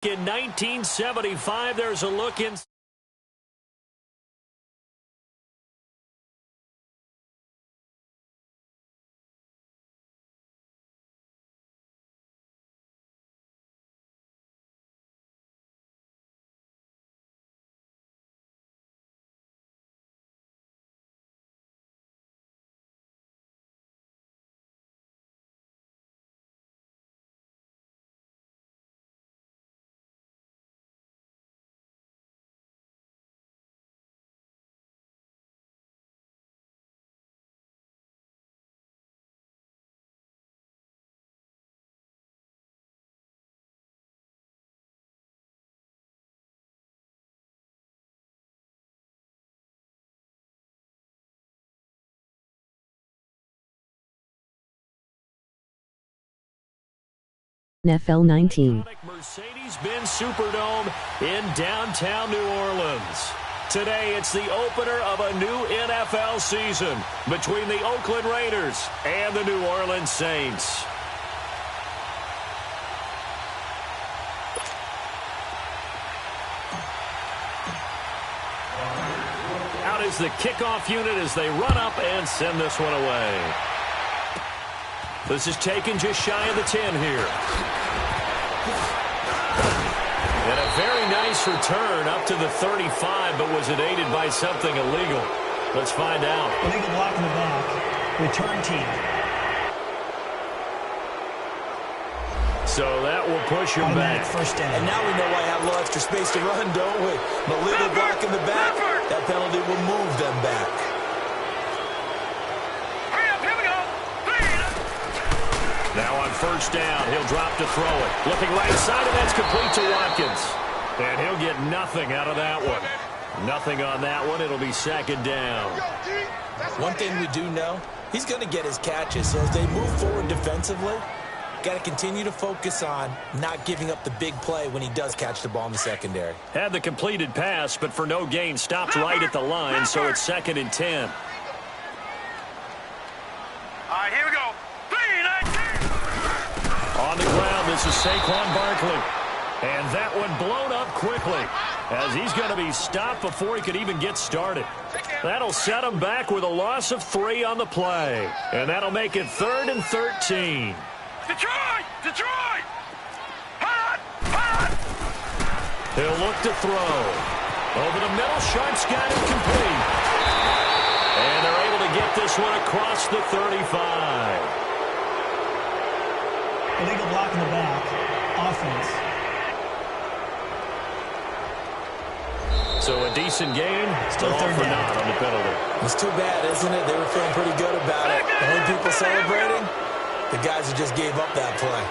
In 1975, there's a look in. NFL 19. Mercedes-Benz Superdome in downtown New Orleans. Today, it's the opener of a new NFL season between the Oakland Raiders and the New Orleans Saints. Out is the kickoff unit as they run up and send this one away. This is taken just shy of the 10 here. And a very nice return up to the 35, but was it aided by something illegal? Let's find out. Illegal block in the back. Return team. So that will push him back. First down. And now we know why I have a little extra space to run, don't we? An illegal block in the back, that penalty will move them back. Now on first down, he'll drop to throw it. Looking right side, and that's complete to Watkins. And he'll get nothing out of that one. Nothing on that one. It'll be second down. One thing we do know, he's going to get his catches. So as they move forward defensively, got to continue to focus on not giving up the big play when he does catch the ball in the secondary. Had the completed pass, but for no gain, stopped right at the line, so it's 2nd and 10. All right, here we go. On the ground, this is Saquon Barkley. And that one blown up quickly as he's going to be stopped before he could even get started. That'll set him back with a loss of 3 on the play. And that'll make it 3rd and 13. Detroit! Detroit! Hot! Hot! He'll look to throw. Over the middle, Sharp's got it complete. And they're able to get this one across the 35. Illegal block in the back. Offense. So a decent gain. Still all third for down. naught on the penalty. It's too bad, isn't it? They were feeling pretty good about it. The only people celebrating, the guys who just gave up that play.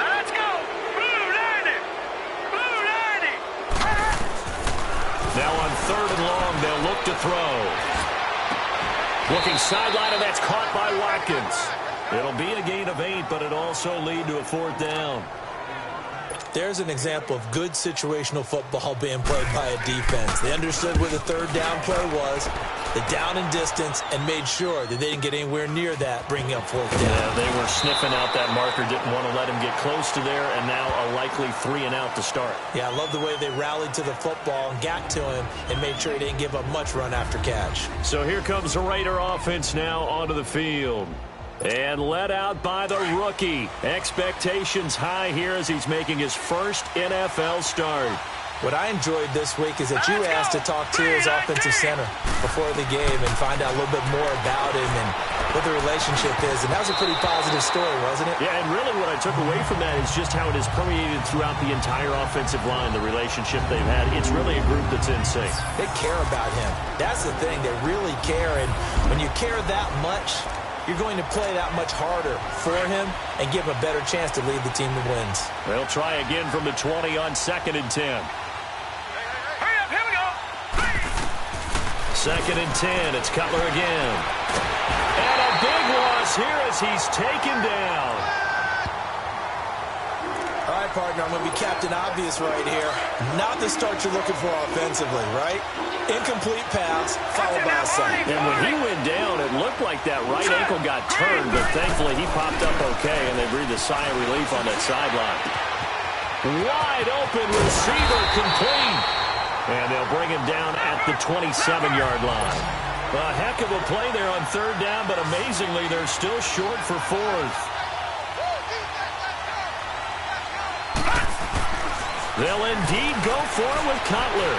Let's go! Blue 90! Blue 90! Now on 3rd and long, they'll look to throw. Looking sideline, and that's caught by Watkins. It'll be a gain of 8, but it also lead to a 4th down. There's an example of good situational football being played by a defense. They understood where the 3rd down play was, the down and distance, and made sure that they didn't get anywhere near that, bringing up 4th down. Yeah, they were sniffing out that marker, didn't want to let him get close to there, and now a likely 3 and out to start. Yeah, I love the way they rallied to the football and got to him and made sure he didn't give up much run after catch. So here comes the Raider offense now onto the field. And led out by the rookie. Expectations high here as he's making his first NFL start. What I enjoyed this week is that you asked to talk to his offensive center before the game and find out a little bit more about him and what the relationship is. And that was a pretty positive story, wasn't it? Yeah, and really what I took away from that is just how it has permeated throughout the entire offensive line, the relationship they've had. It's really a group that's in sync. They care about him. That's the thing. They really care. And when you care that much, you're going to play that much harder for him and give him a better chance to lead the team to wins. They'll try again from the 20 on 2nd and 10. Hurry up, here we go! 2nd and 10, it's Cutler again. And a big loss here as he's taken down. All right, partner, I'm going to be Captain Obvious right here. Not the start you're looking for offensively, right? Incomplete pass, followed by a sack. And when he went down, it looked like that right ankle got turned, but thankfully he popped up okay, and they breathed a sigh of relief on that sideline. Wide open receiver complete. And they'll bring him down at the 27-yard line. A heck of a play there on third down, but amazingly, they're still short for fourth. They'll indeed go for it with Cutler.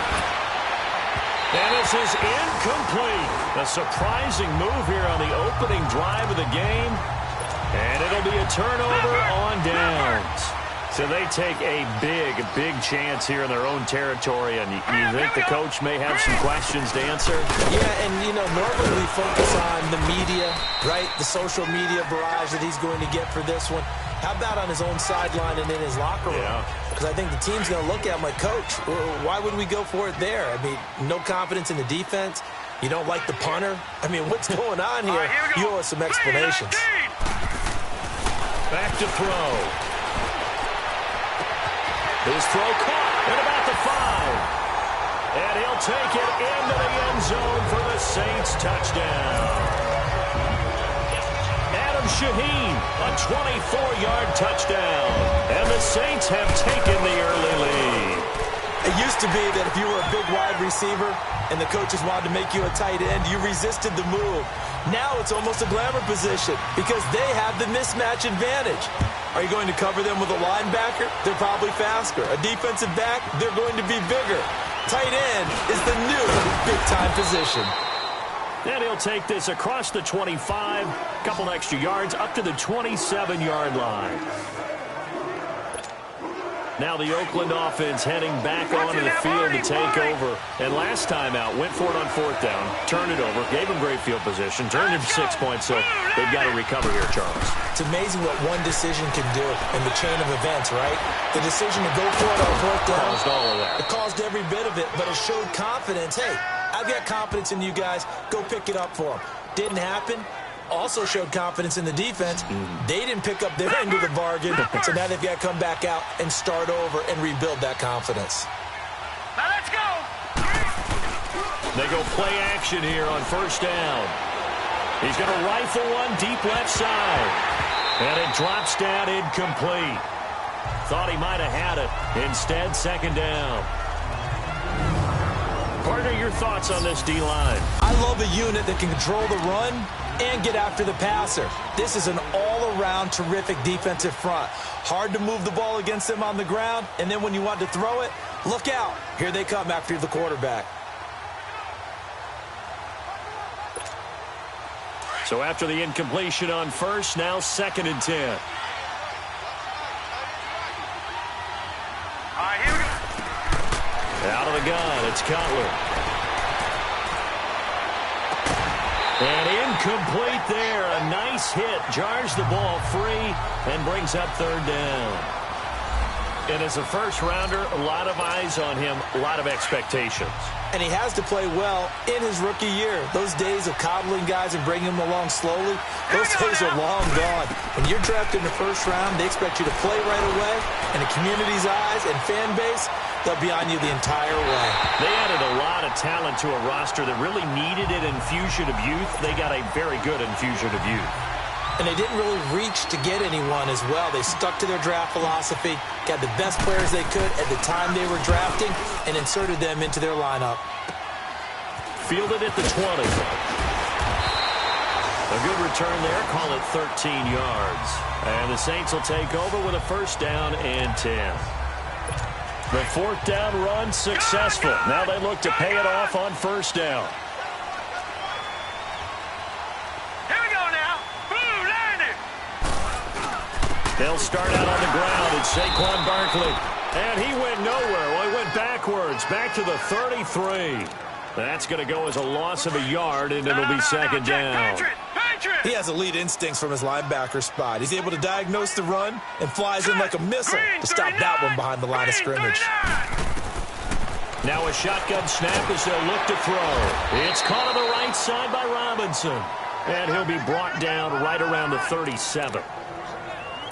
And this is incomplete. A surprising move here on the opening drive of the game. And it'll be a turnover on downs. So they take a big chance here in their own territory. And you think the coach may have some questions to answer? Yeah, and, you know, normally we focus on the media, right? The social media barrage that he's going to get for this one. How about on his own sideline and in his locker room? Because I think the team's going to look at him like, Coach, why would we go for it there? I mean, no confidence in the defense. You don't like the punter? I mean, what's going on here? You owe us some explanations. Back to throw. His throw caught at about the 5. And he'll take it into the end zone for the Saints touchdown. Shaheen, a 24-yard touchdown. And the Saints have taken the early lead. It used to be that if you were a big wide receiver and the coaches wanted to make you a tight end, you resisted the move. Now it's almost a glamour position because they have the mismatch advantage. Are you going to cover them with a linebacker? They're probably faster. A defensive back? They're going to be bigger. Tight end is the new big-time position. And he'll take this across the 25, a couple extra yards, up to the 27-yard line. Now the Oakland offense heading back onto the field to take over. And last time out, went for it on fourth down, turned it over, gave him great field position, turned it 6 points, so they've got to recover here, Charles. It's amazing what one decision can do in the chain of events, right? The decision to go for it on fourth down. Caused all of that. It caused every bit of it, but it showed confidence. Hey, I've got confidence in you guys. Go pick it up for them. Didn't happen. Also showed confidence in the defense. They didn't pick up their end of the bargain, so now they've got to come back out and start over and rebuild that confidence. Now let's go. They go play action here on first down. He's going to rifle one deep left side. And it drops down incomplete. Thought he might have had it. Instead, second down. Partner, your thoughts on this D-line? I love a unit that can control the run and get after the passer. This is an all-around terrific defensive front. Hard to move the ball against them on the ground, and then when you want to throw it, look out. Here they come after the quarterback. So after the incompletion on first, now 2nd and 10. All right, here we go. Out of the gun, it's Cutler. And incomplete there. A nice hit. Jars the ball free and brings up third down. And as a first-rounder, a lot of eyes on him, a lot of expectations. And he has to play well in his rookie year. Those days of coddling guys and bringing them along slowly, those days are long gone. When you're drafted in the first round, they expect you to play right away. And the community's eyes and fan base, they'll be on you the entire way. They added a lot of talent to a roster that really needed an infusion of youth. They got a very good infusion of youth. And they didn't really reach to get anyone as well. They stuck to their draft philosophy, got the best players they could at the time they were drafting, and inserted them into their lineup. Fielded at the 20. A good return there. Call it 13 yards. And the Saints will take over with a first down and 10. The fourth down run successful. Now they look to pay it off on first down. Here we go now. Blue landing. They'll start out on the ground. It's Saquon Barkley. And he went nowhere. Well, he went backwards. Back to the 33. That's going to go as a loss of a yard, and it'll be second down. He has elite instincts from his linebacker spot. He's able to diagnose the run and flies in like a missile to stop that one behind the line of scrimmage. Now a shotgun snap as they'll look to throw. It's caught on the right side by Robinson. And he'll be brought down right around the 37.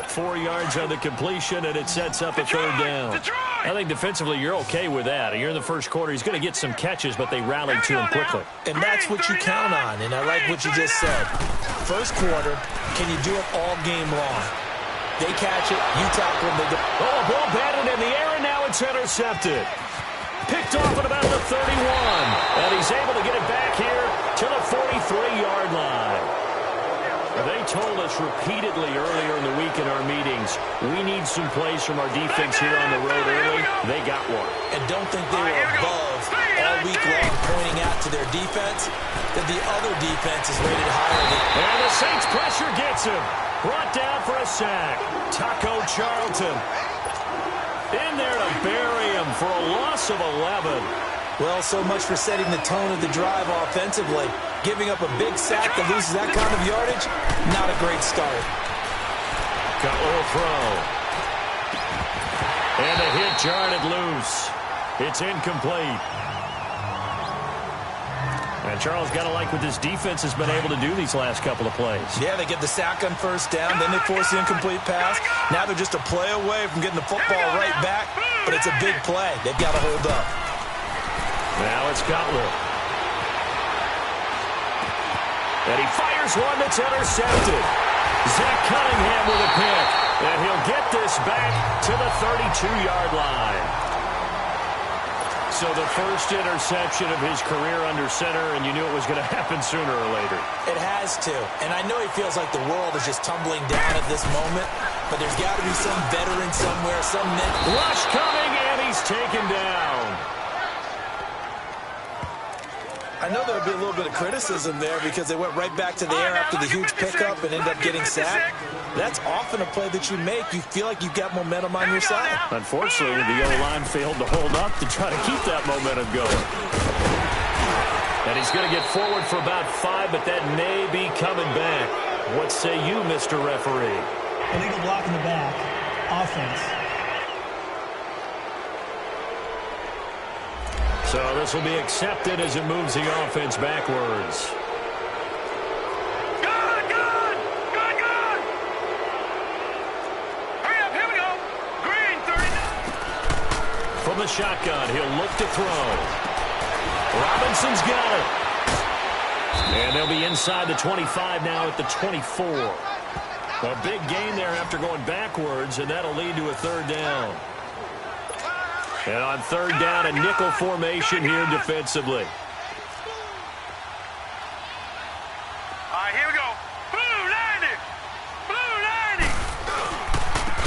4 yards on the completion, and it sets up a third down. I think defensively you're okay with that. You're in the first quarter. He's going to get some catches, but they rallied to him quickly. And that's what you count on, and I like what you just said. First quarter, can you do it all game long? They catch it, you tackle them. Oh, a ball batted in the It's intercepted. Picked off at about the 31. And he's able to get it back here to the 43-yard line. They told us repeatedly earlier in the week in our meetings, we need some plays from our defense here on the road early. They got one. And don't think they were above all week long pointing out to their defense that the other defense is rated higher. And the Saints pressure gets him. Brought down for a sack. Taco Charlton in there to bury him for a loss of 11. Well, so much for setting the tone of the drive offensively. Giving up a big sack that loses that kind of yardage, not a great start. Got a little throw. And a hit jarred it loose. It's incomplete. And Charles got to like what this defense has been able to do these last couple of plays. Yeah, they get the sack on first down, then they force the incomplete pass. Now they're just a play away from getting the football right back, but it's a big play. They've got to hold up. Now it's Cutler. And he fires one that's intercepted. Zach Cunningham with a pick. And he'll get this back to the 32-yard line. So the first interception of his career under center, and you knew it was going to happen sooner or later. It has to. And I know he feels like the world is just tumbling down at this moment, but there's got to be some veteran somewhere, some net. Rush coming, and he's taken down. I know there would be a little bit of criticism there because they went right back to the air after the huge pickup and ended up getting sacked. That's often a play that you make. You feel like you've got momentum on your side. Unfortunately, the O-line failed to hold up to try to keep that momentum going. And he's going to get forward for about 5, but that may be coming back. What say you, Mr. Referee? Illegal block in the back. Offense. So this will be accepted as it moves the offense backwards. Good, good, good, good. Hurry up, here we go. Green, 39. From the shotgun, he'll look to throw. Robinson's got it. And they'll be inside the 25 now at the 24. A big gain there after going backwards, and that'll lead to a third down. And on third down, a nickel formation here defensively. All right, here we go. Blue 90. Blue 90.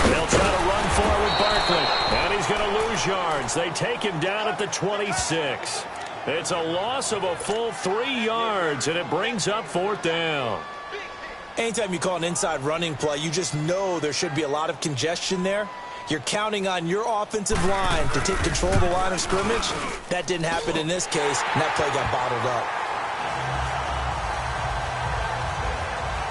They'll try to run forward Barkley. And he's going to lose yards. They take him down at the 26. It's a loss of a full 3 yards, and it brings up fourth down. Anytime you call an inside running play, you just know there should be a lot of congestion there. You're counting on your offensive line to take control of the line of scrimmage. That didn't happen in this case, and that play got bottled up.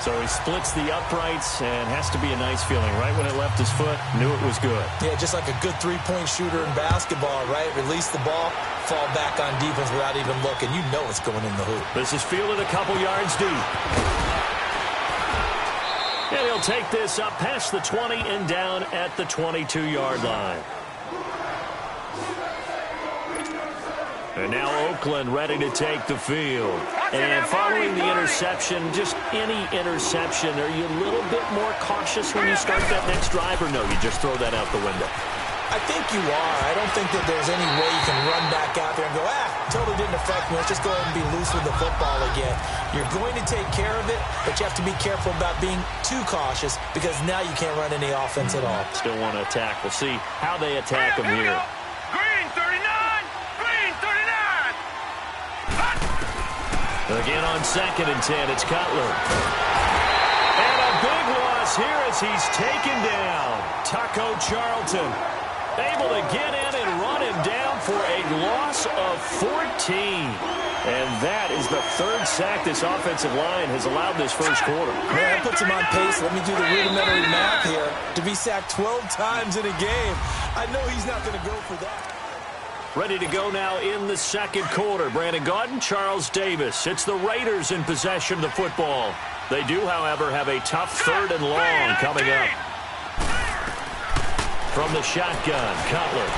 So he splits the uprights, and has to be a nice feeling. Right when it left his foot, knew it was good. Yeah, just like a good three-point shooter in basketball, right? Release the ball, fall back on defense without even looking. You know it's going in the hoop. This is fielded a couple yards deep. And he'll take this up past the 20 and down at the 22-yard line. And now Oakland ready to take the field. And following the interception, just any interception, are you a little bit more cautious when you start that next drive, or no, you just throw that out the window? I think you are. I don't think that there's any way you can run back out there and go, totally didn't affect me. Let's just go ahead and be loose with the football again. You're going to take care of it, but you have to be careful about being too cautious because now you can't run any offense at all. Still want to attack. We'll see how they attack him here. Green 39. Green 39. Again on 2nd and 10, it's Cutler. And a big loss here as he's taken down. Taco Charlton able to get in and run him down for a loss of 14. And that is the 3rd sack this offensive line has allowed this first quarter. Man, that puts him on pace. Let me do the rudimentary math here. To be sacked 12 times in a game, I know he's not going to go for that. Ready to go now in the second quarter. Brandon Gaudin, Charles Davis. It's the Raiders in possession of the football. They do, however, have a tough 3rd and long coming up. From the shotgun, Cutler.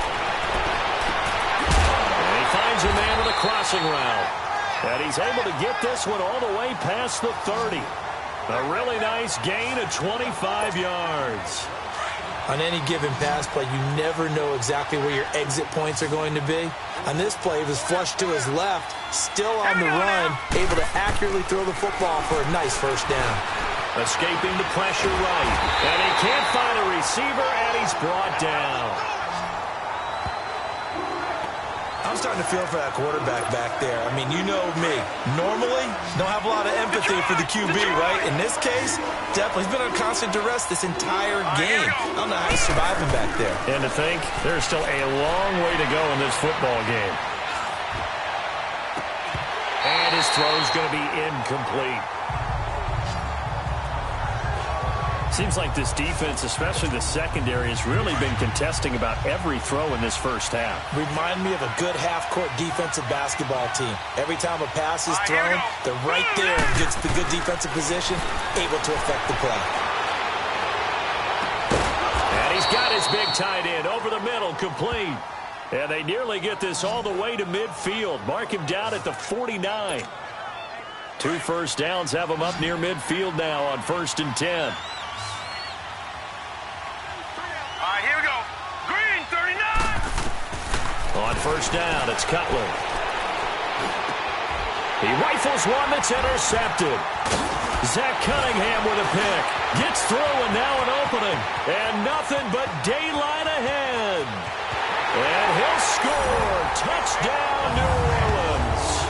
And he finds a man with a crossing route. And he's able to get this one all the way past the 30. A really nice gain of 25 yards. On any given pass play, you never know exactly where your exit points are going to be. On this play, he was flushed to his left, still on the run, able to accurately throw the football for a nice first down. Escaping the pressure right. And he can't find a receiver, and he's brought down. I'm starting to feel for that quarterback back there. I mean, you know me. Normally, don't have a lot of empathy for the QB, right? In this case, definitely. He's been under constant duress this entire game. I don't know how he's surviving back there. And to think, there's still a long way to go in this football game. And his throw's going to be incomplete. Seems like this defense, especially the secondary, has really been contesting about every throw in this first half. Remind me of a good half-court defensive basketball team. Every time a pass is thrown, they're right there and gets the good defensive position, able to affect the play. And he's got his big tight end over the middle, complete. And they nearly get this all the way to midfield. Mark him down at the 49. 2 first downs have him up near midfield now on 1st and 10. Here we go. Green, 39. On 1st down, it's Cutler. He rifles one that's intercepted. Zach Cunningham with a pick. Gets through and now an opening. And nothing but daylight ahead. And he'll score. Touchdown, New Orleans.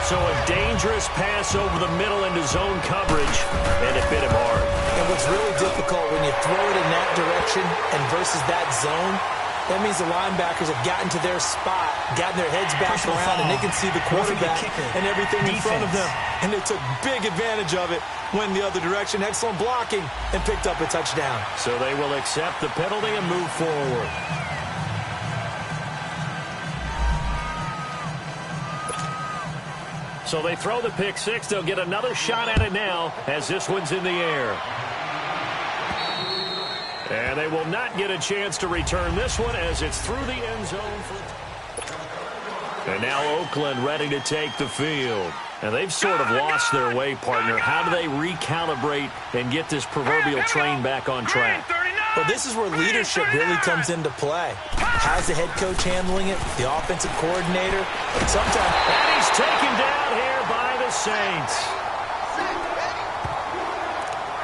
So a dangerous pass over the middle into zone coverage, and it bit him hard. And what's really difficult when you throw it in that direction and versus that zone, that means the linebackers have gotten to their spot, gotten their heads back around, and they can see the quarterback and everything in front of them. And they took big advantage of it, went the other direction, excellent blocking, and picked up a touchdown. So they will accept the penalty and move forward. So they throw the pick six. They'll get another shot at it now as this one's in the air. And they will not get a chance to return this one as it's through the end zone. And now Oakland ready to take the field. And they've sort of lost their way, partner. How do they recalibrate and get this proverbial train back on track? Well, this is where leadership really comes into play. How's the head coach handling it? The offensive coordinator? And sometimes... And he's taken down here by the Saints.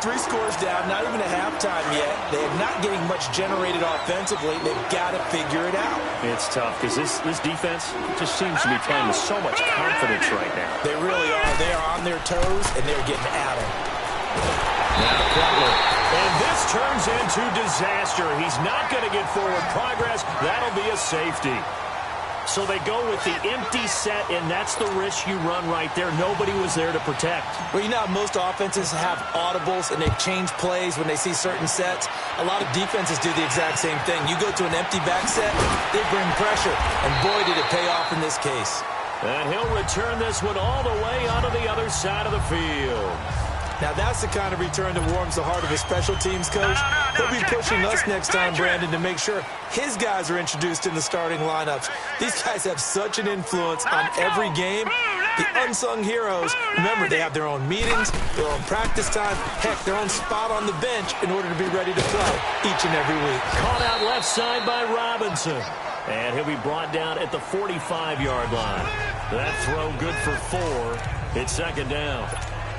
3 scores down, not even a halftime yet. They're not getting much generated offensively. They've got to figure it out. It's tough because this defense just seems to be playing with so much confidence right now. They really are. They are on their toes, and they're getting at them. Now Cutler. And this turns into disaster. He's not going to get forward progress. That'll be a safety. So they go with the empty set, and that's the risk you run right there. Nobody was there to protect. Well, you know how most offenses have audibles, and they change plays when they see certain sets. A lot of defenses do the exact same thing. You go to an empty back set, they bring pressure, and boy, did it pay off in this case. And he'll return this one all the way onto the other side of the field. Now, that's the kind of return that warms the heart of a special teams coach. He'll be pushing us next time, Brandon, to make sure his guys are introduced in the starting lineups. These guys have such an influence on every game. The unsung heroes, remember, they have their own meetings, their own practice time, heck, their own spot on the bench in order to be ready to play each and every week. Caught out left side by Robinson. And he'll be brought down at the 45-yard line. That throw good for 4. It's 2nd down.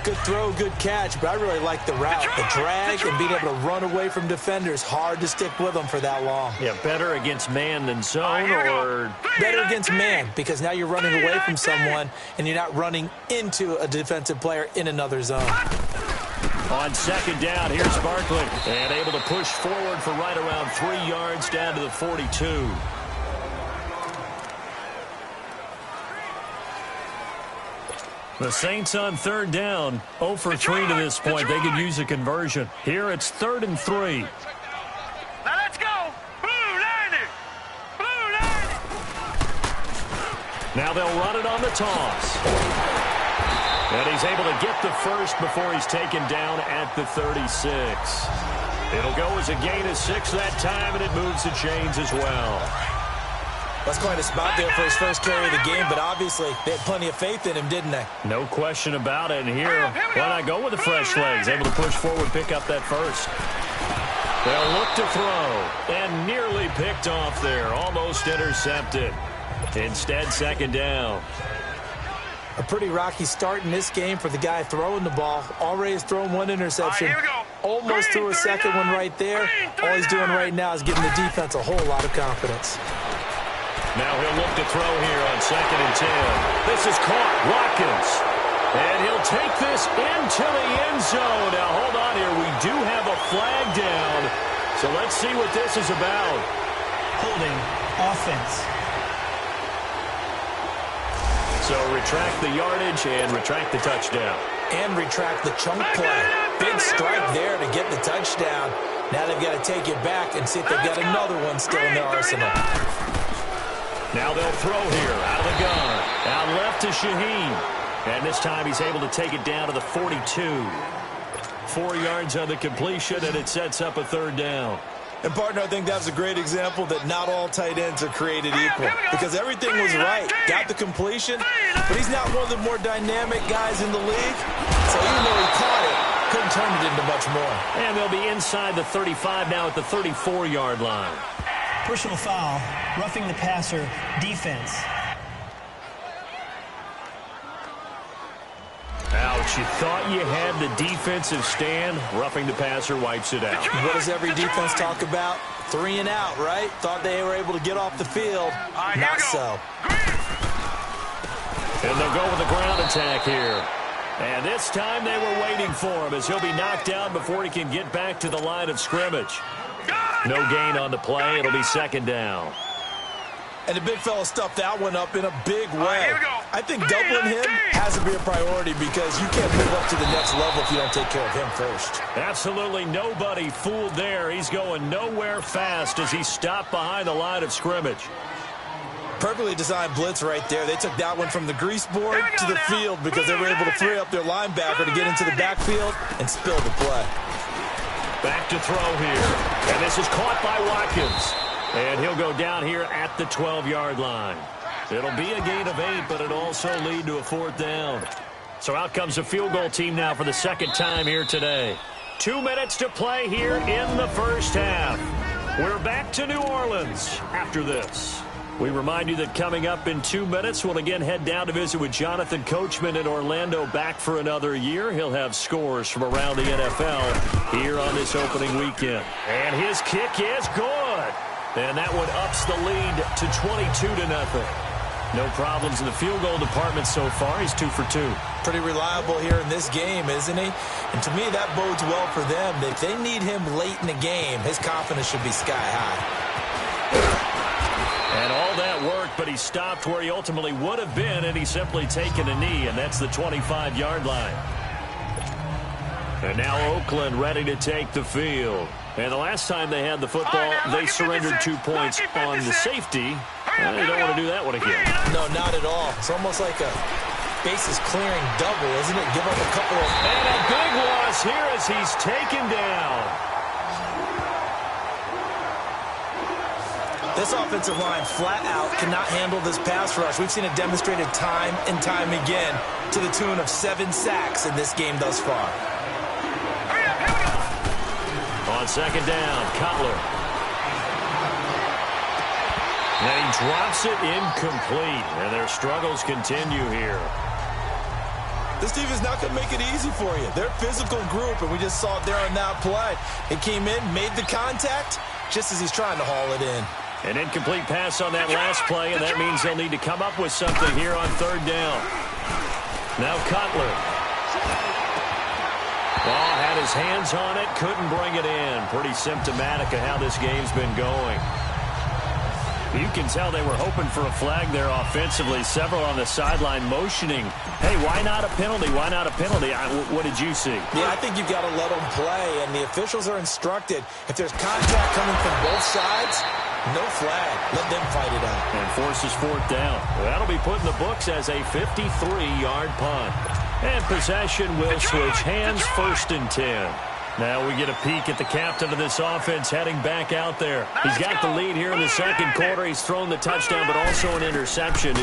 Good throw, good catch, but I really like the route, the drag, and being able to run away from defenders. Hard to stick with them for that long. Yeah, better against man than zone, or... Better against man, because now you're running away from someone, and you're not running into a defensive player in another zone. On 2nd down, here's Barkley. And able to push forward for right around 3 yards down to the 42. The Saints on 3rd down, 0 for 3 to this point. They could use a conversion. Here it's 3rd and 3. Now let's go. Blue 90. Blue 90. Now they'll run it on the toss. And he's able to get the first before he's taken down at the 36. It'll go as a gain of 6 that time, and it moves the chains as well. That's quite a spot there for his first carry of the game, but obviously they had plenty of faith in him, didn't they? No question about it. And here, why not go with the fresh legs? Able to push forward, pick up that first. They'll look to throw, and nearly picked off there. Almost intercepted. Instead, second down. A pretty rocky start in this game for the guy throwing the ball. Already has thrown one interception. Almost threw a second one right there. All he's doing right now is giving the defense a whole lot of confidence. Now he'll look to throw here on 2nd and 10. This is caught. Watkins. And he'll take this into the end zone. Now, hold on here. We do have a flag down. So let's see what this is about. Holding. Offense. So retract the yardage and retract the touchdown. And retract the chunk play. Big strike there to get the touchdown. Now they've got to take it back and see if they've got another one still in their arsenal. Now they'll throw here out of the gun. Out left to Shaheen. And this time he's able to take it down to the 42. 4 yards on the completion, and it sets up a 3rd down. And, partner, I think that's a great example that not all tight ends are created equal. Because everything was right. Got the completion, but he's not one of the more dynamic guys in the league. So even though he caught it, couldn't turn it into much more. And they'll be inside the 35 now at the 34-yard line. Personal foul. Roughing the passer. Defense. Ouch, you thought you had the defensive stand. Roughing the passer wipes it out. What does every defense talk about? 3 and out, right? Thought they were able to get off the field. Not so. And they'll go with the ground attack here. And this time they were waiting for him as he'll be knocked down before he can get back to the line of scrimmage. No gain on the play. It'll be 2nd down. And the big fella stuffed that one up in a big way. I think doubling him has to be a priority because you can't move up to the next level if you don't take care of him first. Absolutely nobody fooled there. He's going nowhere fast as he stopped behind the line of scrimmage. Perfectly designed blitz right there. They took that one from the grease board to the field because they were able to free up their linebacker to get into the backfield and spill the play. Back to throw here. And this is caught by Watkins. And he'll go down here at the 12-yard line. It'll be a gain of 8, but it'll also lead to a 4th down. So out comes a field goal team now for the 2nd time here today. 2 minutes to play here in the first half. We're back to New Orleans after this. We remind you that coming up in 2 minutes, we'll again head down to visit with Jonathan Coachman in Orlando, back for another year. He'll have scores from around the NFL here on this opening weekend. And his kick is good. And that one ups the lead to 22-0. No problems in the field goal department so far. He's 2 for 2. Pretty reliable here in this game, isn't he? And to me, that bodes well for them. If they need him late in the game, his confidence should be sky high. And all that work, but he stopped where he ultimately would have been, and he's simply taken a knee, and that's the 25-yard line. And now Oakland ready to take the field. And the last time they had the football, they surrendered 2 points on the safety. Well, you don't want to do that one again. No, not at all. It's almost like a bases clearing double, isn't it? Give up a couple of... And a big loss here as he's taken down. This offensive line flat out cannot handle this pass rush. We've seen it demonstrated time and time again to the tune of 7 sacks in this game thus far. On 2nd down, Cutler. And he drops it incomplete. And their struggles continue here. This team is not going to make it easy for you. They're a physical group, and we just saw it there on that play. It came in, made the contact, just as he's trying to haul it in. An incomplete pass on that last play, and that means they'll need to come up with something here on 3rd down. Now Cutler. Ball had his hands on it, couldn't bring it in. Pretty symptomatic of how this game's been going. You can tell they were hoping for a flag there offensively. Several on the sideline motioning. Hey, why not a penalty? Why not a penalty? What did you see? Yeah, I think you've got to let them play, and the officials are instructed. If there's contact coming from both sides, no flag. Let them fight it out. And forces 4th down. That'll be put in the books as a 53-yard punt. And possession will switch hands, 1st and 10. Now we get a peek at the captain of this offense heading back out there. He's got the lead here in the second quarter. He's thrown the touchdown, but also an interception.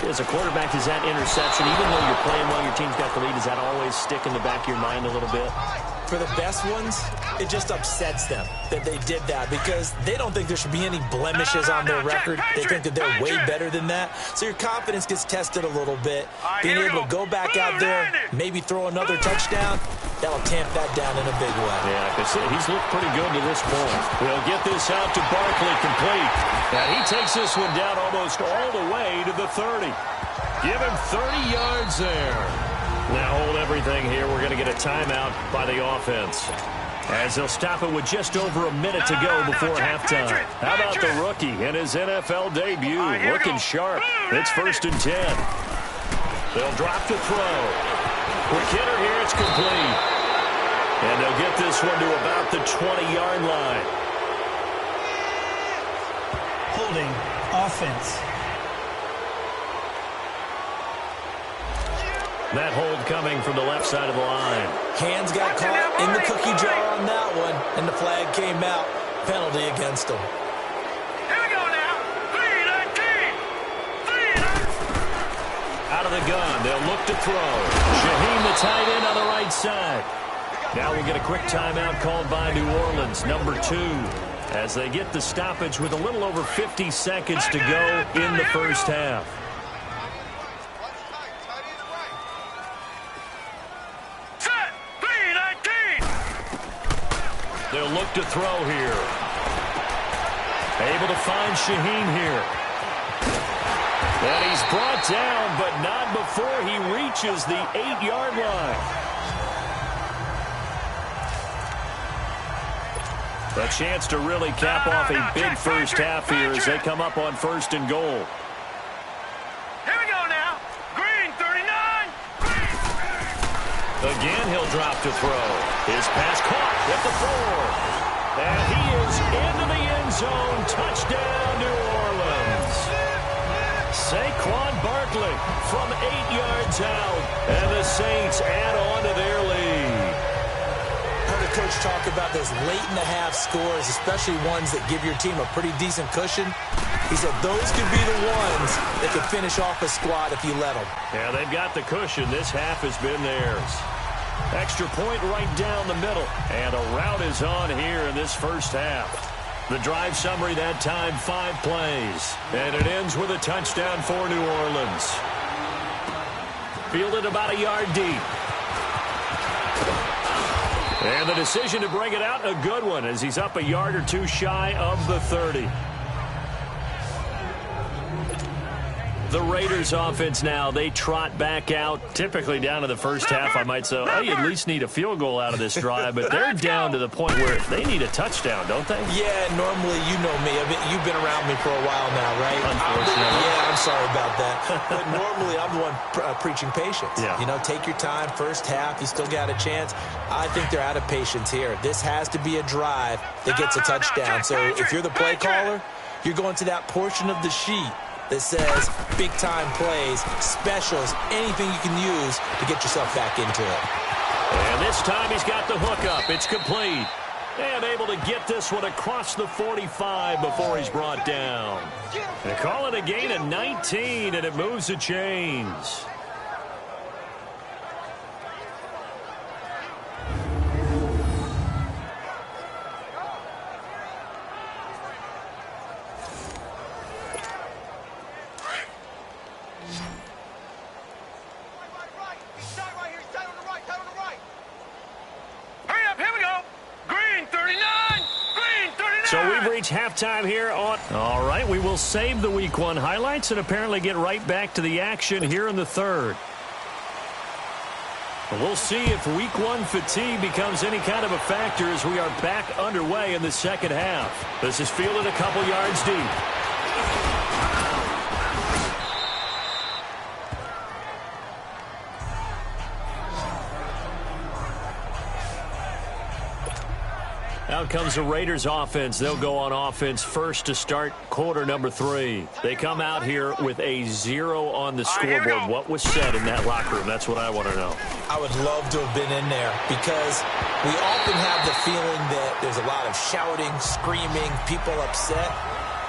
As a quarterback, is that interception, even though you're playing while your team's got the lead, does that always stick in the back of your mind a little bit? For the best ones, it just upsets them that they did that because they don't think there should be any blemishes on their record. They think that they're way better than that. So your confidence gets tested a little bit. Being able to go back out there, maybe throw another touchdown, that'll tamp that down in a big way. Yeah, because he's looked pretty good to this point. We'll get this out to Barkley, complete. And he takes this one down almost all the way to the 30. Give him 30 yards there. Now hold everything here. We're going to get a timeout by the offense, as they'll stop it with just over a minute to go before halftime. How about the rookie in his NFL debut? Looking sharp. It's 1st and 10. They'll drop to throw. Quick hitter here. It's complete. And they'll get this one to about the 20-yard line. Holding offense. That hold coming from the left side of the line. Hands got caught in the cookie jar on that one, and the flag came out. Penalty against them. Here we go now. 3-19. Out of the gun, they'll look to throw. Shaheem, the tight end, on the right side. Now we get a quick timeout called by New Orleans, number 2, as they get the stoppage with a little over 50 seconds to go in the first half. They'll look to throw here. Able to find Shaheem here. And he's brought down, but not before he reaches the 8-yard line. A chance to really cap off a big first half here as they come up on 1st and goal. Here we go now. Green, 39. Again, he'll drop to throw. His pass caught at the 4. And he is into the end zone. Touchdown, New Orleans. Saquon Barkley from 8 yards out. And the Saints add on to their lead. Heard a coach talk about those late-in-the-half scores, especially ones that give your team a pretty decent cushion. He said those could be the ones that could finish off a squad if you let them. Yeah, they've got the cushion. This half has been theirs. Extra point right down the middle. And a rout is on here in this first half. The drive summary that time, 5 plays. And it ends with a touchdown for New Orleans. Fielded about a yard deep. And the decision to bring it out, a good one, as he's up a yard or two shy of the 30. The Raiders offense now, they trot back out, typically down to the first half. I might say, oh, you at least need a field goal out of this drive, but they're down to the point where they need a touchdown, don't they? Yeah, normally, you know me. You've been around me for a while now, right? Unfortunately. Yeah, I'm sorry about that. But normally, I'm the one preaching patience. Yeah. You know, take your time. First half, you still got a chance. I think they're out of patience here. This has to be a drive that gets a touchdown. So if you're the play caller, you're going to that portion of the sheet that says big-time plays, specials, anything you can use to get yourself back into it. And this time he's got the hook up. It's complete. And able to get this one across the 45 before he's brought down. They call it a gain of 19, and it moves the chains. So we've reached halftime here on... All right, we will save the Week 1 highlights and apparently get right back to the action here in the third. We'll see if Week 1 fatigue becomes any kind of a factor as we are back underway in the second half. This is fielded a couple yards deep. Now Now comes the Raiders offense. They'll go on offense first to start quarter number 3. They come out here with a 0 on the scoreboard. What was said in that locker room? That's what I want to know. I would love to have been in there because we often have the feeling that there's a lot of shouting, screaming, people upset.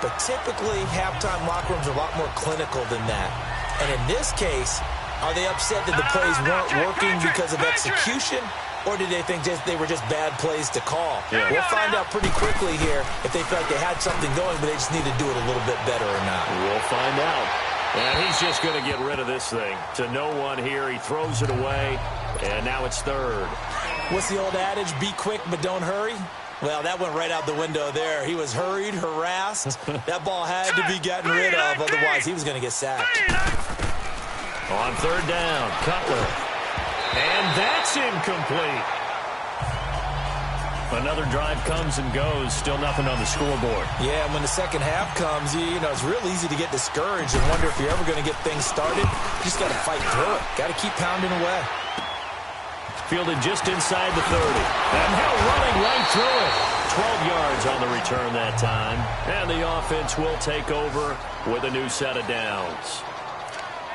But typically, halftime locker rooms are a lot more clinical than that. And in this case, are they upset that the plays weren't working because of execution? Or did they think they were just bad plays to call? Yeah. We'll find out pretty quickly here if they felt like they had something going, but they just need to do it a little bit better or not. We'll find out. And he's just going to get rid of this thing. To no one here. He throws it away, and now it's third. What's the old adage? Be quick, but don't hurry? Well, that went right out the window there. He was hurried, harassed. That ball had to be gotten rid of, otherwise he was going to get sacked. On third down, Cutler. And that's incomplete. Another drive comes and goes. Still nothing on the scoreboard. Yeah, and when the second half comes, you know, it's real easy to get discouraged and wonder if you're ever going to get things started. You just got to fight through it. Got to keep pounding away. Fielded just inside the 30. And now running right through it. 12 yards on the return that time. And the offense will take over with a new set of downs.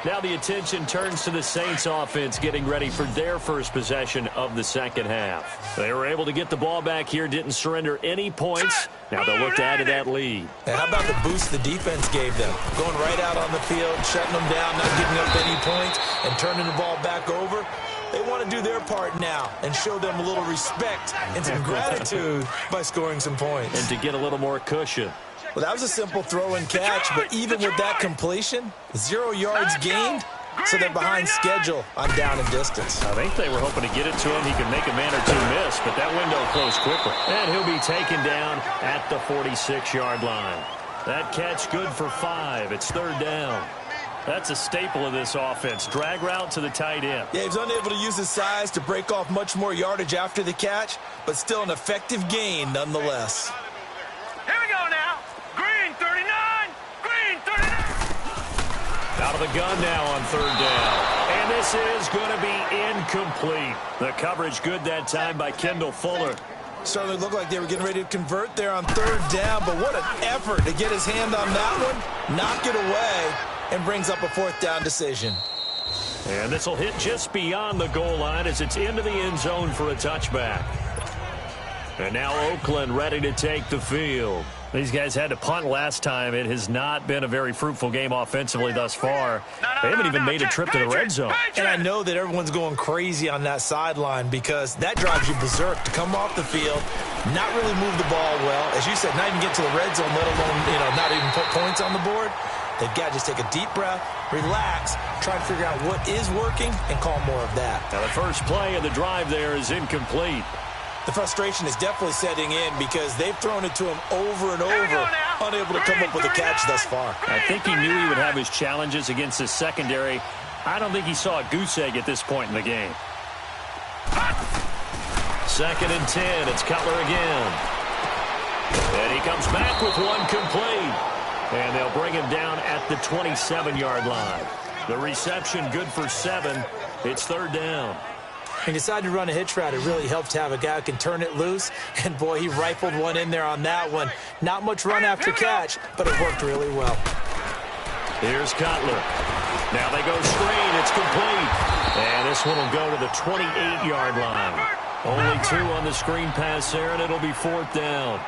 Now the attention turns to the Saints offense getting ready for their first possession of the second half. They were able to get the ball back here, didn't surrender any points. Now they'll look to add to that lead. And how about the boost the defense gave them? Going right out on the field, shutting them down, not giving up any points, and turning the ball back over. They want to do their part now and show them a little respect and some gratitude by scoring some points. And to get a little more cushion. Well, that was a simple throw and catch, but even with that completion, 0 yards gained, so they're behind schedule on down and distance. I think they were hoping to get it to him. He could make a man or two miss, but that window closed quickly. And he'll be taken down at the 46-yard line. That catch good for 5. It's third down. That's a staple of this offense. Drag route to the tight end. Yeah, he was unable to use his size to break off much more yardage after the catch, but still an effective gain nonetheless. Here we go now. Green 39. Green 39. Out of the gun now on third down. And this is going to be incomplete. The coverage good that time by Kendall Fuller. Certainly looked like they were getting ready to convert there on third down, but what an effort to get his hand on that one, knock it away, and brings up a fourth down decision. And this will hit just beyond the goal line as it's into the end zone for a touchback. And now Oakland ready to take the field. These guys had to punt last time. It has not been a very fruitful game offensively thus far. They haven't even made a trip to the red zone. And I know that everyone's going crazy on that sideline because that drives you berserk to come off the field, not really move the ball well. As you said, not even get to the red zone, let alone, not even put points on the board. They've got to just take a deep breath, relax, try to figure out what is working, and call more of that. Now the first play of the drive there is incomplete. The frustration is definitely setting in because they've thrown it to him over and over, unable to come up with a catch thus far. I think he knew he would have his challenges against his secondary. I don't think he saw a goose egg at this point in the game. 2nd and 10. It's Cutler again. And he comes back with one complete. And they'll bring him down at the 27-yard line. The reception good for 7. It's third down. He decided to run a hitch route. It really helped to have a guy who can turn it loose. And, boy, he rifled one in there on that one. Not much run after catch, but it worked really well. Here's Cutler. Now they go screen. It's complete. And this one will go to the 28-yard line. Only 2 on the screen pass there, and it'll be fourth down.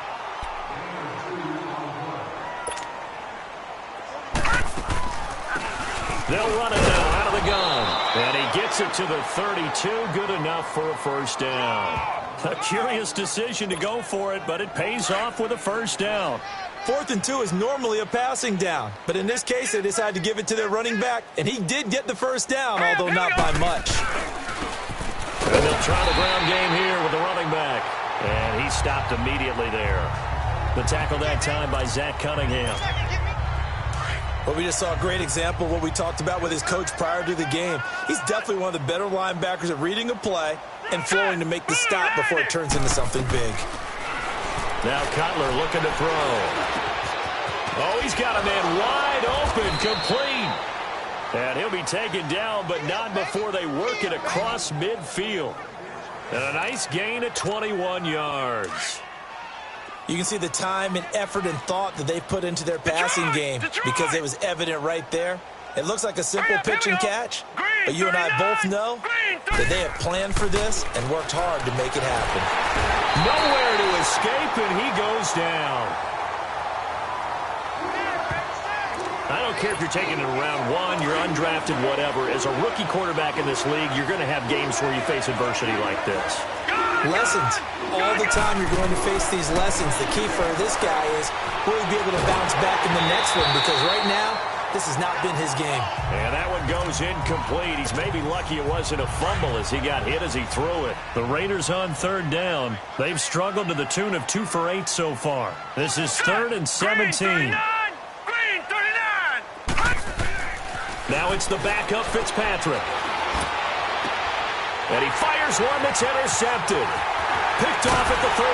They'll run it now out of the gun. And he gets it to the 32. Good enough for a first down. A curious decision to go for it, but it pays off with a first down. 4th and 2 is normally a passing down. But in this case, they decided to give it to their running back. And he did get the first down, although not by much. And they'll try the ground game here with the running back. And he stopped immediately there. The tackle that time by Zach Cunningham. Well, we just saw a great example of what we talked about with his coach prior to the game. He's definitely one of the better linebackers at reading a play and flowing to make the stop before it turns into something big. Now Cutler looking to throw. Oh, he's got a man wide open, complete. And he'll be taken down, but not before they work it across midfield. And a nice gain at 21 yards. You can see the time and effort and thought that they put into their passing game because it was evident right there. It looks like a simple pitch and catch, but you and I both know that they have planned for this and worked hard to make it happen. Nowhere to escape, and he goes down. I don't care if you're taking it in round one, you're undrafted, whatever. As a rookie quarterback in this league, you're going to have games where you face adversity like this. Lessons. All the time you're going to face these lessons. The key for this guy is will he be able to bounce back in the next one, because right now, this has not been his game. And that one goes incomplete. He's maybe lucky it wasn't a fumble as he got hit as he threw it. The Raiders on third down. They've struggled to the tune of 2 for 8 so far. This is 3rd and 17. Now it's the backup Fitzpatrick. And he fires one that's intercepted. Picked off at the 38.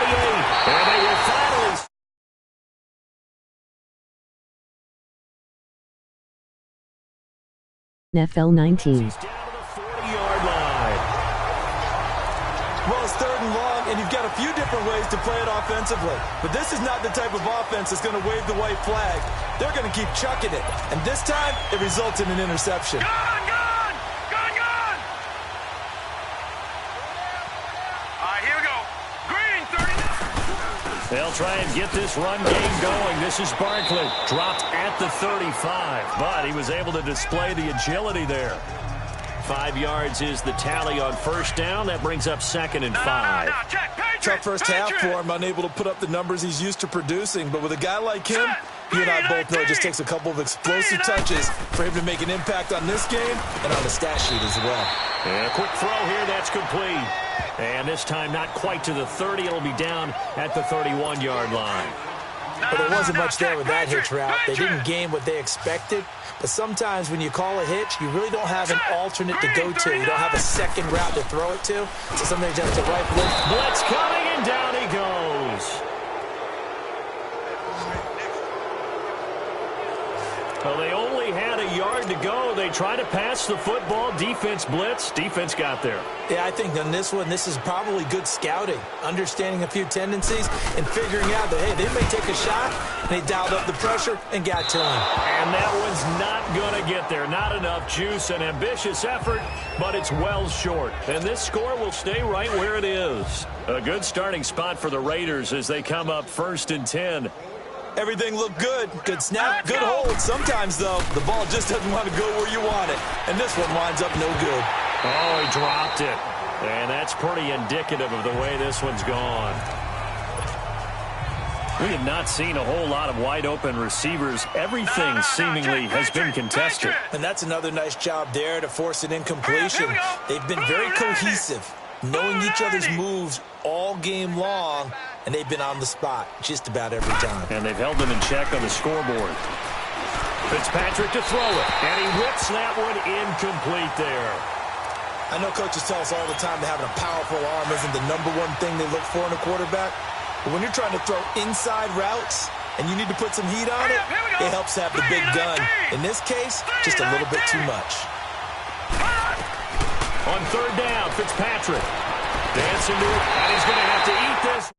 And they will finally... NFL 19. He's down to the 40-yard line. Well, it's 3rd and long, and you've got a few different ways to play it offensively. But this is not the type of offense that's going to wave the white flag. They're going to keep chucking it. And this time, it results in an interception. Gone! All right, here we go. Green, 39. They'll try and get this run game going. This is Barkley. Dropped at the 35, but he was able to display the agility there. 5 yards is the tally on first down. That brings up 2nd and 5. Tough first half for him, unable to put up the numbers he's used to producing. But with a guy like him, you and I both know it just takes a couple of explosive touches for him to make an impact on this game and on the stat sheet as well. And a quick throw here, that's complete. And this time not quite to the 30. It'll be down at the 31-yard line. But there wasn't much there with that hitch route. They didn't gain what they expected. But sometimes when you call a hitch, you really don't have an alternate to go to. You don't have a second route to throw it to. So sometimes you have to rifle it. Blitz coming, and down he goes. Well, they only had a yard to go. They tried to pass the football. Defense blitz. Defense got there. Yeah, I think on this one, this is probably good scouting, understanding a few tendencies and figuring out that, hey, they may take a shot, and they dialed up the pressure and got to him. And that one's not going to get there. Not enough juice. An ambitious effort, but it's well short. And this score will stay right where it is. A good starting spot for the Raiders as they come up 1st and 10. Everything looked good. Good snap, good hold. Sometimes, though, the ball just doesn't want to go where you want it. And this one winds up no good. Oh, he dropped it. And that's pretty indicative of the way this one's gone. We have not seen a whole lot of wide-open receivers. Everything seemingly has been contested. And that's another nice job there to force an incompletion. They've been very cohesive, knowing each other's moves all game long, and they've been on the spot just about every time. And they've held them in check on the scoreboard. Fitzpatrick to throw it, and he whips that one incomplete there. I know coaches tell us all the time that having a powerful arm isn't the #1 thing they look for in a quarterback. But when you're trying to throw inside routes and you need to put some heat on it, it helps have the big gun. In this case, just a little bit too much. On 3rd down, Fitzpatrick dancing to it, and he's going to have to eat this.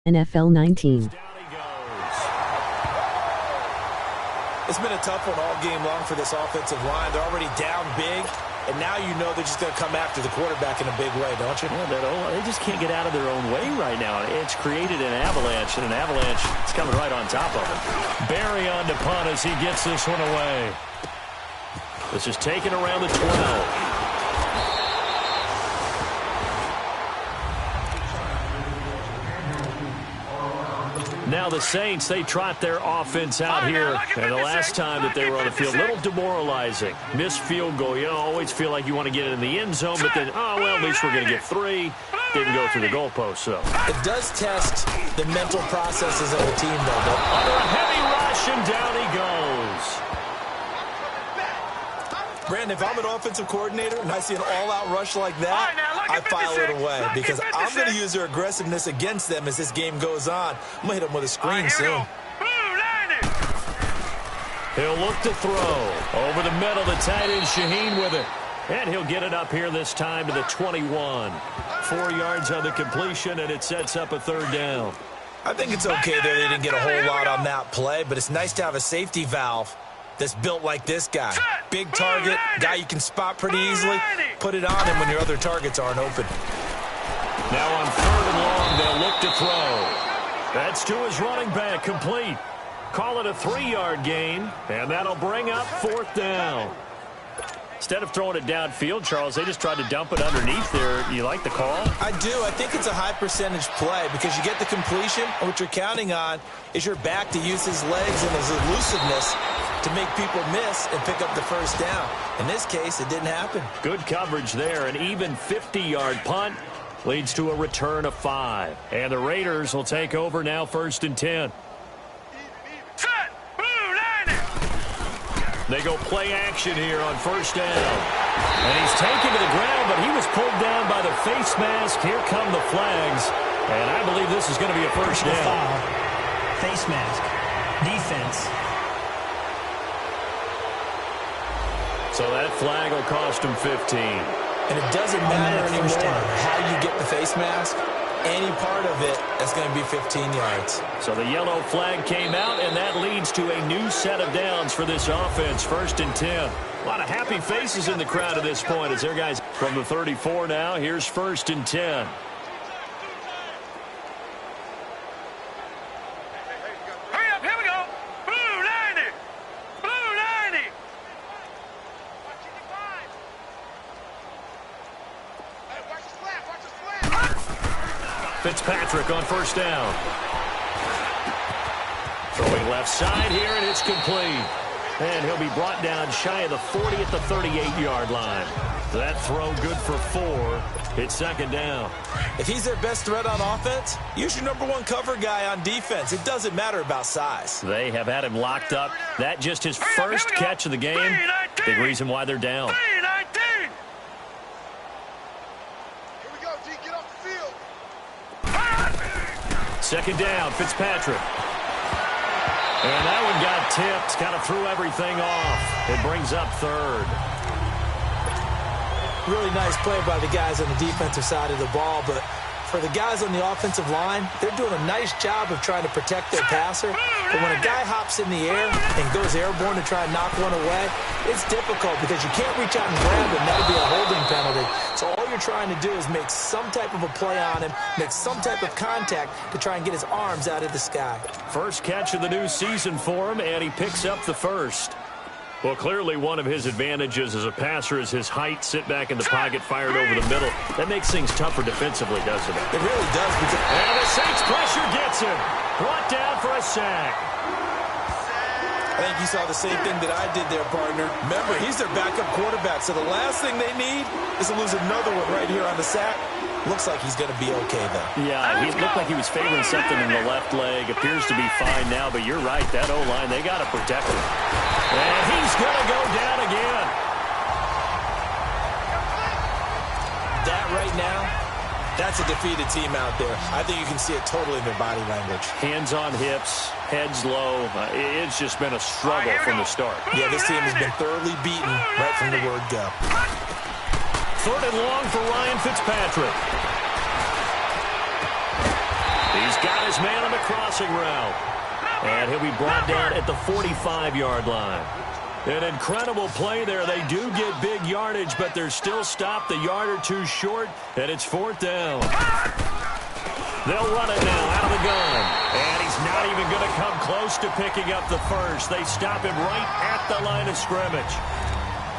NFL 19. It's been a tough one all game long for this offensive line. They're already down big, and now you know they're just going to come after the quarterback in a big way, don't you? Yeah, they just can't get out of their own way right now. It's created an avalanche, and an avalanche is coming right on top of them. Barry on to punt as he gets this one away. This is taken around the 12. Now the Saints, they trot their offense out here. And the last time that they were on the field, a little demoralizing. Missed field goal. You always feel like you want to get it in the end zone, but then, oh, well, at least we're going to get 3. Didn't go through the goalpost, so. It does test the mental processes of the team, though. Under a heavy rush, and down he goes. Brandon, if I'm an offensive coordinator and I see an all-out rush like that, I file it away because I'm going to use their aggressiveness against them as this game goes on. I'm going to hit them with a screen soon. He'll look to throw. Over the middle, the tight end Shaheen with it. And he'll get it up here this time to the 21. 4 yards on the completion, and it sets up a 3rd down. I think it's okay there. They didn't get a whole lot on that play, but it's nice to have a safety valve that's built like this guy. Big target, guy you can spot pretty easily. Put it on him when your other targets aren't open. Now on 3rd and long, they'll look to throw. That's to his running back, complete. Call it a 3-yard gain, and that'll bring up 4th down. Instead of throwing it downfield, Charles, they just tried to dump it underneath there. You like the call? I do. I think it's a high-percentage play because you get the completion, and what you're counting on is your back to use his legs and his elusiveness to make people miss and pick up the 1st down. In this case, it didn't happen. Good coverage there. An even 50-yard punt leads to a return of 5. And the Raiders will take over now 1st and 10. They go play action here on 1st down. And he's taken to the ground, but he was pulled down by the face mask. Here come the flags. And I believe this is going to be a 1st down. Foul. Face mask. Defense. So that flag will cost him 15. And it doesn't matter anymore how you get the face mask. Any part of it, that's going to be 15 yards. So the yellow flag came out, and that leads to a new set of downs for this offense. 1st and 10. A lot of happy faces in the crowd at this point as their guys from the 34 now. Here's 1st and 10. Hurry up, here we go. Blue 90. Blue 90. Fitzpatrick on 1st down. Throwing left side here, and it's complete. And he'll be brought down shy of the 40 at the 38-yard line. That throw good for 4. It's 2nd down. If he's their best threat on offense, use your #1 cover guy on defense. It doesn't matter about size. They have had him locked up. That just his first catch of the game. Big reason why they're down. 2nd down, Fitzpatrick. And that one got tipped, kind of threw everything off. It brings up 3rd. Really nice play by the guys on the defensive side of the ball, but for the guys on the offensive line, they're doing a nice job of trying to protect their passer. But when a guy hops in the air and goes airborne to try and knock one away, it's difficult because you can't reach out and grab him. That would be a holding penalty. So all you're trying to do is make some type of a play on him, make some type of contact to try and get his arms out of the sky. First catch of the new season for him, and he picks up the 1st. Well, clearly one of his advantages as a passer is his height. Sit back in the pocket, fired over the middle. That makes things tougher defensively, doesn't it? It really does. And the Saints pressure gets him. Brought down for a sack. I think you saw the same thing that I did there, partner. Remember, he's their backup quarterback, so the last thing they need is to lose another one right here on the sack. Looks like he's going to be okay, though. Yeah, he looked like he was favoring something in the left leg. Appears to be fine now, but you're right. That O-line, they got to protect him. And he's going to go down again. That right now, that's a defeated team out there. I think you can see it totally in their body language. Hands on hips, heads low. It's just been a struggle from the start. Yeah, this team has been thoroughly beaten right from the word go. 3rd and long for Ryan Fitzpatrick. He He's got his man on the crossing route. And he'll be brought down at the 45-yard line. An incredible play there. They do get big yardage, but they're still stopped a yard or two short, and it's 4th down. They'll run it now out of the gun. And he's not even going to come close to picking up the first. They stop him right at the line of scrimmage.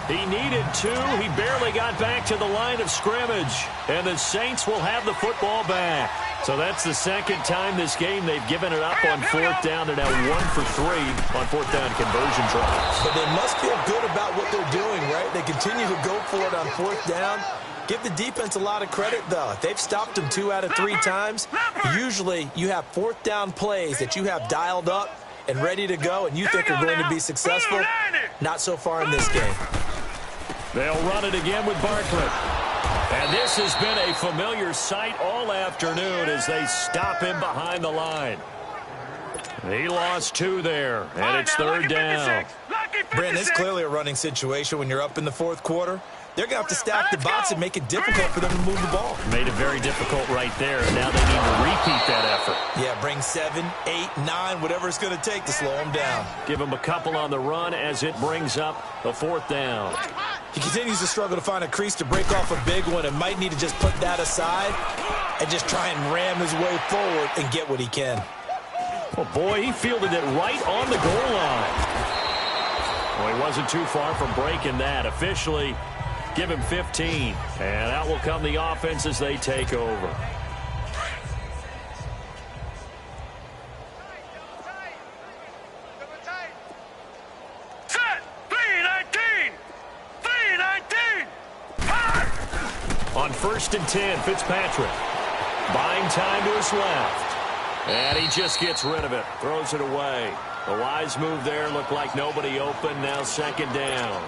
He needed 2. He barely got back to the line of scrimmage. And the Saints will have the football back. So that's the second time this game they've given it up on 4th down. They're now 1 for 3 on 4th down conversion tries. But they must feel good about what they're doing, right? They continue to go for it on 4th down. Give the defense a lot of credit, though. If they've stopped them 2 out of 3 times, usually you have 4th down plays that you have dialed up and ready to go and you think are going to be successful. Not so far in this game. They'll run it again with Barkley. And this has been a familiar sight all afternoon as they stop him behind the line. He lost 2 there, and it's 3rd down. Brandon, it's clearly a running situation when you're up in the 4th quarter. They're going to have to stack the box and make it difficult for them to move the ball. Made it very difficult right there. Now they need to repeat that effort. Yeah, bring 7, 8, 9, whatever it's going to take to slow them down. Give them a couple on the run as it brings up the 4th down. He continues to struggle to find a crease to break off a big one and might need to just put that aside and just try and ram his way forward and get what he can. Oh, boy, he fielded it right on the goal line. Well, he wasn't too far from breaking that. Officially, give him 15. And out will come the offense as they take over. Set! 3-19! 3-19! On 1st and 10, Fitzpatrick. Buying time to his left. And he just gets rid of it. Throws it away. The wise move there. Looked like nobody open. Now 2nd down.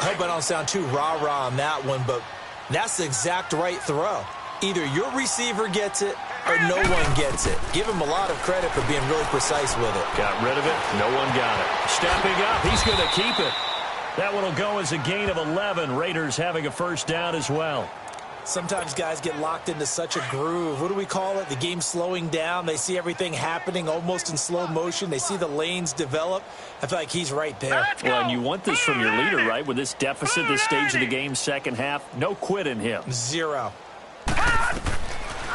I hope I don't sound too rah-rah on that one, but that's the exact right throw. Either your receiver gets it or no one gets it. Give him a lot of credit for being really precise with it. Got rid of it. No one got it. Stepping up. He's going to keep it. That one will go as a gain of 11. Raiders having a 1st down as well. Sometimes guys get locked into such a groove. What do we call it? The game slowing down. They see everything happening almost in slow motion. They see the lanes develop. I feel like he's right there. Well, and you want this from your leader, right? With this deficit, this stage of the game, second half, no quit in him. 0.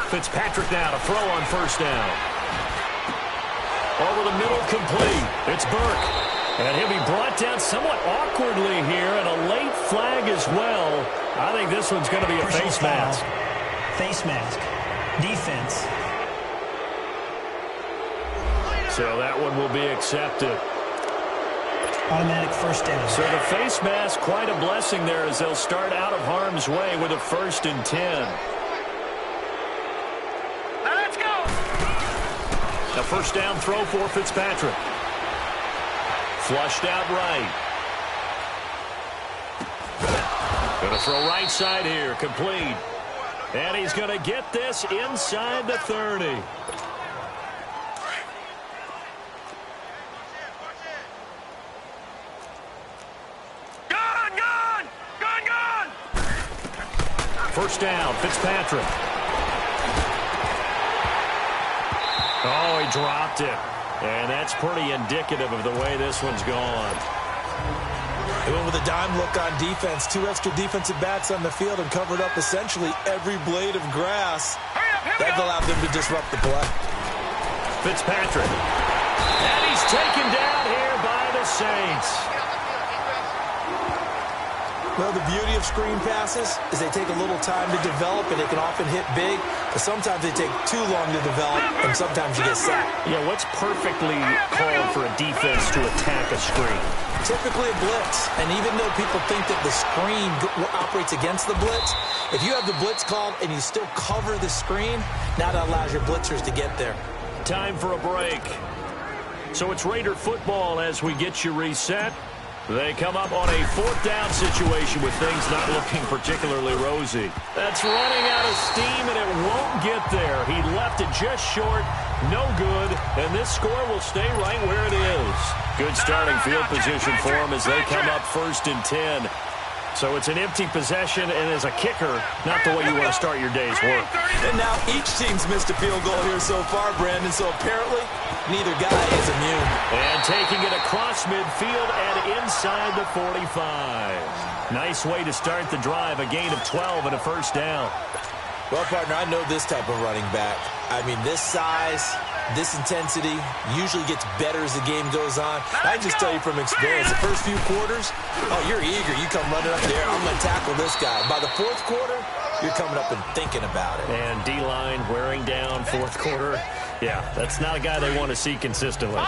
Fitzpatrick now to throw on 1st down. Over the middle, complete. It's Burke. And he'll be brought down somewhat awkwardly here, and a late flag as well. I think this one's going to be a face mask. Face mask. Defense. So that one will be accepted. Automatic 1st down. So the face mask, quite a blessing there as they'll start out of harm's way with a 1st and 10. Now let's go! A 1st down throw for Fitzpatrick. Flushed out right. Going to throw right side here. Complete. And he's going to get this inside the 30. Gone! 1st down, Fitzpatrick. Oh, he dropped it. And that's pretty indicative of the way this one's gone. They went with a dime look on defense. 2 extra defensive backs on the field and covered up essentially every blade of grass. That allowed them to disrupt the play. Fitzpatrick. And he's taken down here by the Saints. Well, the beauty of screen passes is they take a little time to develop, and they can often hit big. But sometimes they take too long to develop, and sometimes you get sacked. Yeah, what's perfectly called for a defense to attack a screen? Typically a blitz. And even though people think that the screen operates against the blitz, if you have the blitz called and you still cover the screen, now that allows your blitzers to get there. Time for a break. So it's Raider football as we get you reset. They come up on a 4th down situation with things not looking particularly rosy. That's running out of steam, and it won't get there. He left it just short. No good, and this score will stay right where it is. Good starting field position for him as they come up 1st and 10. So it's an empty possession, and as a kicker, not the way you want to start your day's work. And now each team's missed a field goal here so far, Brandon, so apparently neither guy is immune. And taking it across midfield and inside the 45. Nice way to start the drive, a gain of 12 and a first down. Well, partner, I know this type of running back. I mean, this size, this intensity usually gets better as the game goes on. I can just tell you from experience, the first few quarters, oh, you're eager. You come running up there, I'm going to tackle this guy. By the fourth quarter, you're coming up and thinking about it. And D-line wearing down fourth quarter. Yeah, that's not a guy they want to see consistently.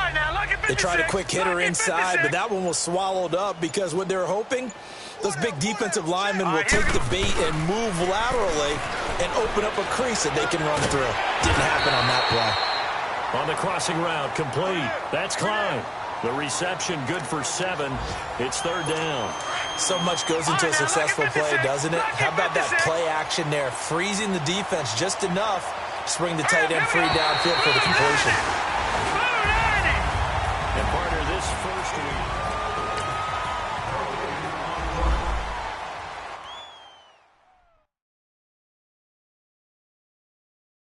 They tried a quick hitter inside, but that one was swallowed up because what they were hoping, those big defensive linemen will take the bait and move laterally and open up a crease that they can run through. Didn't happen on that play. On the crossing route, complete. That's Klein. The reception good for 7. It's third down. So much goes into a successful play, doesn't it? How about that play action there? Freezing the defense just enough to spring the tight end free downfield for the completion. And partner, this first week.